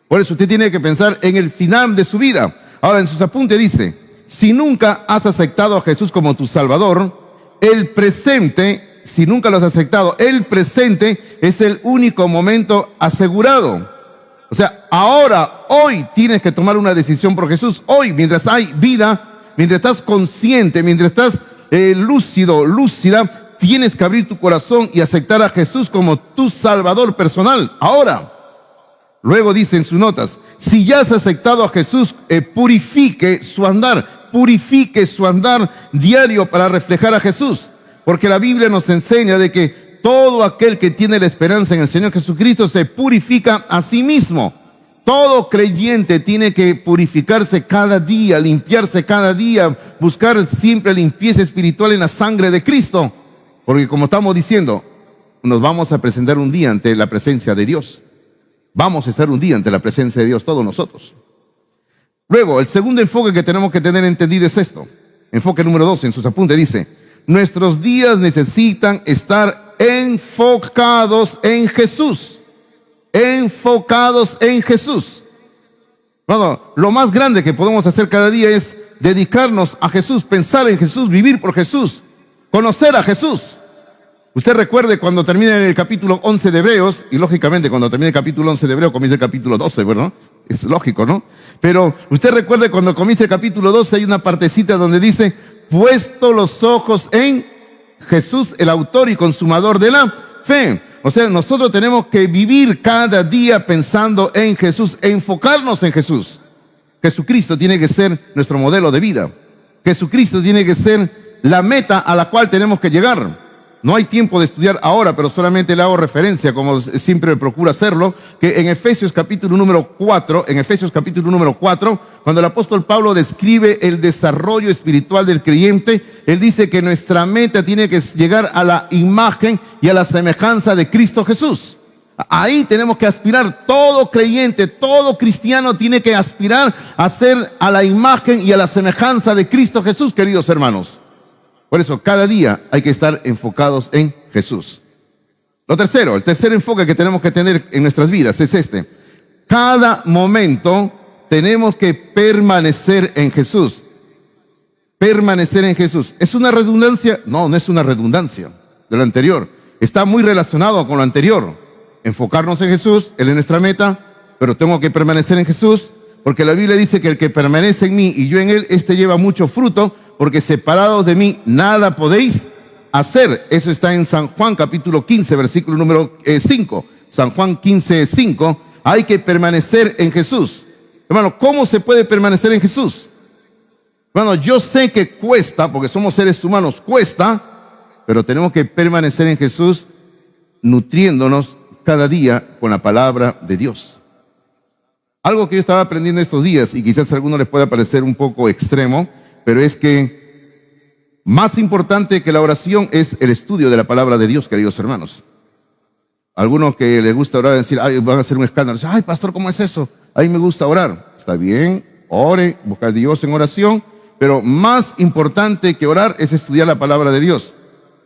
Por eso usted tiene que pensar en el final de su vida. Ahora, en sus apuntes dice, si nunca has aceptado a Jesús como tu Salvador, el presente, si nunca lo has aceptado, el presente es el único momento asegurado. O sea, ahora, hoy tienes que tomar una decisión por Jesús. Hoy, mientras hay vida, mientras estás consciente, mientras estás lúcido, lúcida, tienes que abrir tu corazón y aceptar a Jesús como tu Salvador personal. Ahora. Luego dice en sus notas, si ya has aceptado a Jesús, purifique su andar diario para reflejar a Jesús. Porque la Biblia nos enseña de que todo aquel que tiene la esperanza en el Señor Jesucristo se purifica a sí mismo. Todo creyente tiene que purificarse cada día, limpiarse cada día, buscar siempre limpieza espiritual en la sangre de Cristo. Porque como estamos diciendo, nos vamos a presentar un día ante la presencia de Dios. Vamos a estar un día ante la presencia de Dios, todos nosotros. Luego, el segundo enfoque que tenemos que tener entendido es esto. Enfoque número 2, en sus apuntes dice, nuestros días necesitan estar enfocados en Jesús. Enfocados en Jesús. Bueno, lo más grande que podemos hacer cada día es dedicarnos a Jesús, pensar en Jesús, vivir por Jesús, conocer a Jesús. Usted recuerde cuando termina el capítulo 11 de Hebreos, y lógicamente cuando termina el capítulo 11 de Hebreos comienza el capítulo 12, ¿verdad? Es lógico, ¿no? Pero usted recuerde cuando comienza el capítulo 12 hay una partecita donde dice, puesto los ojos en Jesús, el autor y consumador de la fe. O sea, nosotros tenemos que vivir cada día pensando en Jesús, enfocarnos en Jesús. Jesucristo tiene que ser nuestro modelo de vida. Jesucristo tiene que ser la meta a la cual tenemos que llegar. No hay tiempo de estudiar ahora, pero solamente le hago referencia, como siempre procuro hacerlo, que en Efesios capítulo número 4, cuando el apóstol Pablo describe el desarrollo espiritual del creyente, él dice que nuestra meta tiene que llegar a la imagen y a la semejanza de Cristo Jesús. Ahí tenemos que aspirar, todo creyente, todo cristiano tiene que aspirar a ser a la imagen y a la semejanza de Cristo Jesús, queridos hermanos. Por eso, cada día hay que estar enfocados en Jesús. Lo tercero, el tercer enfoque que tenemos que tener en nuestras vidas es este. Cada momento tenemos que permanecer en Jesús. Permanecer en Jesús. ¿Es una redundancia? No, no es una redundancia de lo anterior. Está muy relacionado con lo anterior. Enfocarnos en Jesús, Él es nuestra meta, pero tengo que permanecer en Jesús, porque la Biblia dice que el que permanece en mí y yo en Él, este lleva mucho fruto, porque separados de mí nada podéis hacer. Eso está en San Juan capítulo 15, versículo número 5. San Juan 15, 5. Hay que permanecer en Jesús. Hermano, ¿cómo se puede permanecer en Jesús? Hermano, yo sé que cuesta, porque somos seres humanos, cuesta, pero tenemos que permanecer en Jesús nutriéndonos cada día con la palabra de Dios. Algo que yo estaba aprendiendo estos días, y quizás a algunos les pueda parecer un poco extremo, pero es que más importante que la oración es el estudio de la palabra de Dios, queridos hermanos. Algunos que les gusta orar, decir, ay, van a hacer un escándalo. Ay, pastor, ¿cómo es eso? A mí me gusta orar. Está bien, ore, busca a Dios en oración, pero más importante que orar es estudiar la palabra de Dios.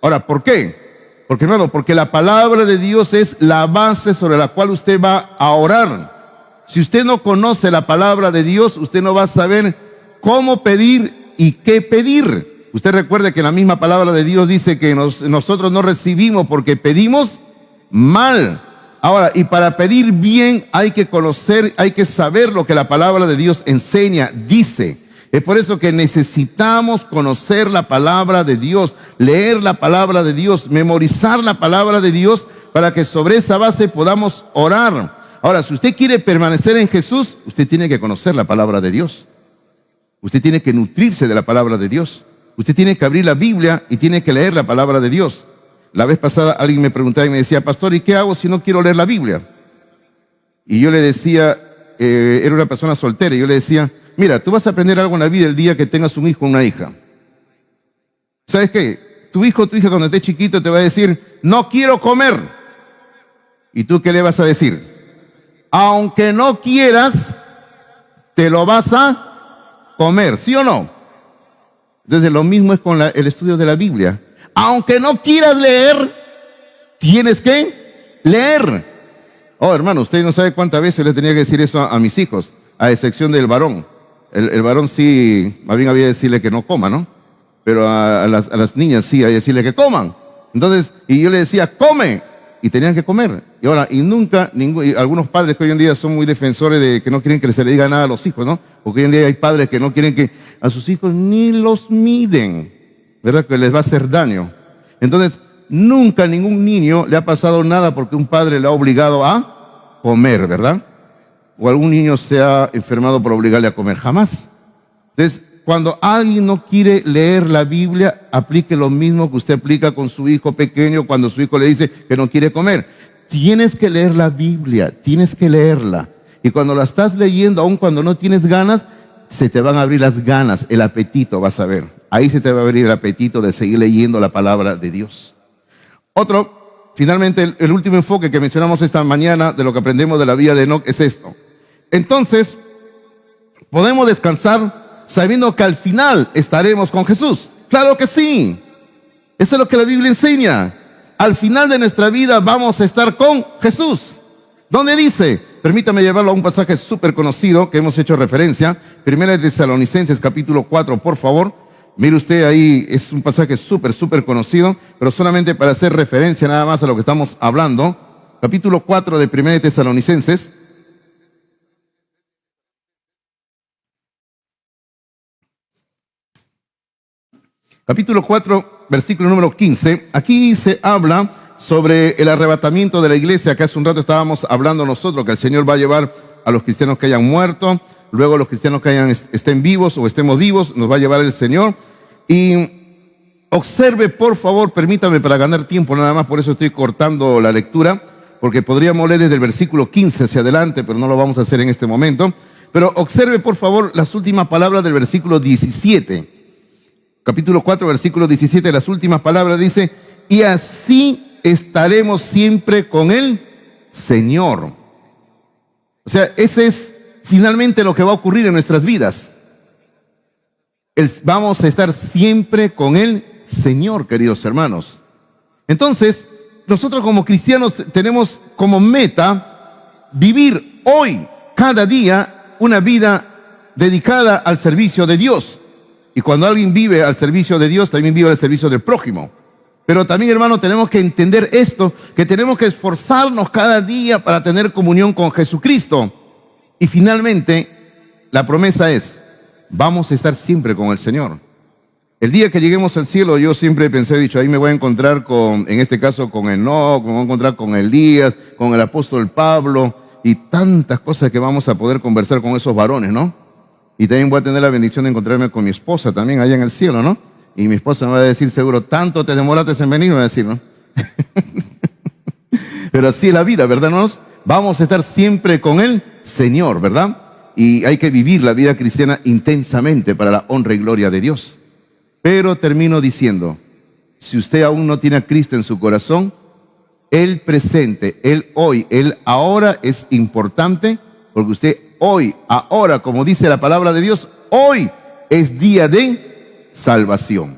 Ahora, ¿por qué? Porque, hermano, porque la palabra de Dios es la base sobre la cual usted va a orar. Si usted no conoce la palabra de Dios, usted no va a saber cómo pedir y qué pedir. Usted recuerde que la misma palabra de Dios dice que nosotros no recibimos porque pedimos mal. Ahora, y para pedir bien hay que conocer, hay que saber lo que la palabra de Dios enseña, dice. Es por eso que necesitamos conocer la palabra de Dios, leer la palabra de Dios, memorizar la palabra de Dios para que sobre esa base podamos orar. Ahora, si usted quiere permanecer en Jesús, usted tiene que conocer la palabra de Dios. Usted tiene que nutrirse de la palabra de Dios. Usted tiene que abrir la Biblia y tiene que leer la palabra de Dios. La vez pasada alguien me preguntaba y me decía, pastor, ¿y qué hago si no quiero leer la Biblia? Y yo le decía, era una persona soltera, y yo le decía, mira, tú vas a aprender algo en la vida el día que tengas un hijo o una hija. ¿Sabes qué? Tu hijo o tu hija cuando esté chiquito te va a decir, no quiero comer. ¿Y tú qué le vas a decir? Aunque no quieras, te lo vas a comer, ¿sí o no? Entonces lo mismo es con el estudio de la Biblia. Aunque no quieras leer, tienes que leer. Oh, hermano, usted no sabe cuántas veces le tenía que decir eso a mis hijos, a excepción del varón. El varón sí, más bien había que decirle que no coma, ¿no? Pero a las niñas sí, había que decirle que coman. Entonces, y yo le decía, come, y tenían que comer. Y ahora, y nunca, algunos padres que hoy en día son muy defensores de que no quieren que se le diga nada a los hijos, ¿no? Porque hoy en día hay padres que no quieren que a sus hijos ni los miden, ¿verdad? Que les va a hacer daño. Entonces, nunca a ningún niño le ha pasado nada porque un padre le ha obligado a comer, ¿verdad? O algún niño se ha enfermado por obligarle a comer, jamás. Entonces, cuando alguien no quiere leer la Biblia, aplique lo mismo que usted aplica con su hijo pequeño cuando su hijo le dice que no quiere comer. Tienes que leer la Biblia, tienes que leerla. Y cuando la estás leyendo, aun cuando no tienes ganas, se te van a abrir las ganas, el apetito, vas a ver. Ahí se te va a abrir el apetito de seguir leyendo la palabra de Dios. Finalmente, el último enfoque que mencionamos esta mañana de lo que aprendemos de la vida de Enoc es esto. Entonces, podemos descansar sabiendo que al final estaremos con Jesús. Claro que sí. Eso es lo que la Biblia enseña. Al final de nuestra vida vamos a estar con Jesús. ¿Dónde dice? Permítame llevarlo a un pasaje súper conocido que hemos hecho referencia. Primera de Tesalonicenses, capítulo 4, por favor. Mire usted ahí, es un pasaje súper conocido, pero solamente para hacer referencia nada más a lo que estamos hablando. Capítulo 4 de Primera de Tesalonicenses. Capítulo 4, versículo número 15. Aquí se habla sobre el arrebatamiento de la iglesia, que hace un rato estábamos hablando nosotros, que el Señor va a llevar a los cristianos que hayan muerto, luego los cristianos que estén vivos o estemos vivos, nos va a llevar el Señor. Y observe, por favor, permítame para ganar tiempo nada más, por eso estoy cortando la lectura, porque podríamos leer desde el versículo 15 hacia adelante, pero no lo vamos a hacer en este momento. Pero observe, por favor, las últimas palabras del versículo 17. Capítulo 4, versículo 17, las últimas palabras dice, y así estaremos siempre con el Señor. O sea, ese es finalmente lo que va a ocurrir en nuestras vidas. Vamos a estar siempre con el Señor, queridos hermanos. Entonces, nosotros como cristianos tenemos como meta vivir hoy, cada día, una vida dedicada al servicio de Dios. Y cuando alguien vive al servicio de Dios, también vive al servicio del prójimo. Pero también, hermano, tenemos que entender esto, que tenemos que esforzarnos cada día para tener comunión con Jesucristo. Y finalmente, la promesa es, vamos a estar siempre con el Señor. El día que lleguemos al cielo, yo siempre he dicho, ahí me voy a encontrar en este caso, con Enoc, me voy a encontrar con Elías, con el apóstol Pablo, y tantas cosas que vamos a poder conversar con esos varones, ¿no? Y también voy a tener la bendición de encontrarme con mi esposa también allá en el cielo, ¿no? Y mi esposa me va a decir seguro, tanto te demoraste en venir, me va a decir, ¿no? Pero así es la vida, ¿verdad, hermanos? Vamos a estar siempre con el Señor, ¿verdad? Y hay que vivir la vida cristiana intensamente para la honra y gloria de Dios. Pero termino diciendo, si usted aún no tiene a Cristo en su corazón, el presente, el hoy, el ahora es importante, porque usted hoy, ahora, como dice la palabra de Dios, hoy es día de salvación.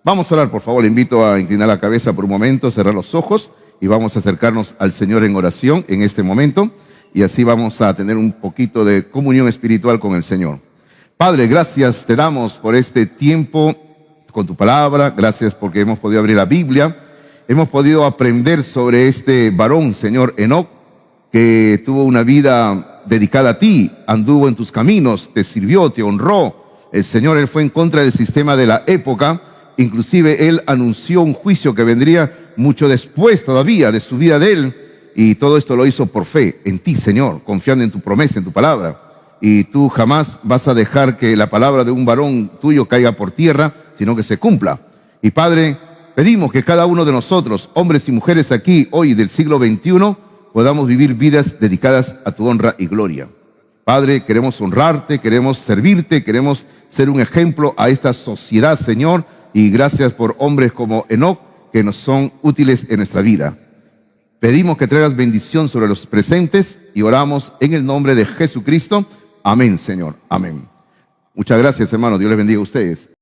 Vamos a orar, por favor. Le invito a inclinar la cabeza por un momento, cerrar los ojos y vamos a acercarnos al Señor en oración en este momento. Y así vamos a tener un poquito de comunión espiritual con el Señor. Padre, gracias te damos por este tiempo con tu palabra. Gracias porque hemos podido abrir la Biblia. Hemos podido aprender sobre este varón, Señor Enoc, que tuvo una vida dedicada a ti, anduvo en tus caminos, te sirvió, te honró. El Señor, él fue en contra del sistema de la época. Inclusive él anunció un juicio que vendría mucho después todavía de su vida de él. Y todo esto lo hizo por fe en ti, Señor, confiando en tu promesa, en tu palabra. Y tú jamás vas a dejar que la palabra de un varón tuyo caiga por tierra, sino que se cumpla. Y Padre, pedimos que cada uno de nosotros, hombres y mujeres aquí, hoy del siglo XXI, podamos vivir vidas dedicadas a tu honra y gloria. Padre, queremos honrarte, queremos servirte, queremos ser un ejemplo a esta sociedad, Señor. Y gracias por hombres como Enoc, que nos son útiles en nuestra vida. Pedimos que traigas bendición sobre los presentes y oramos en el nombre de Jesucristo. Amén, Señor. Amén. Muchas gracias, hermanos. Dios les bendiga a ustedes.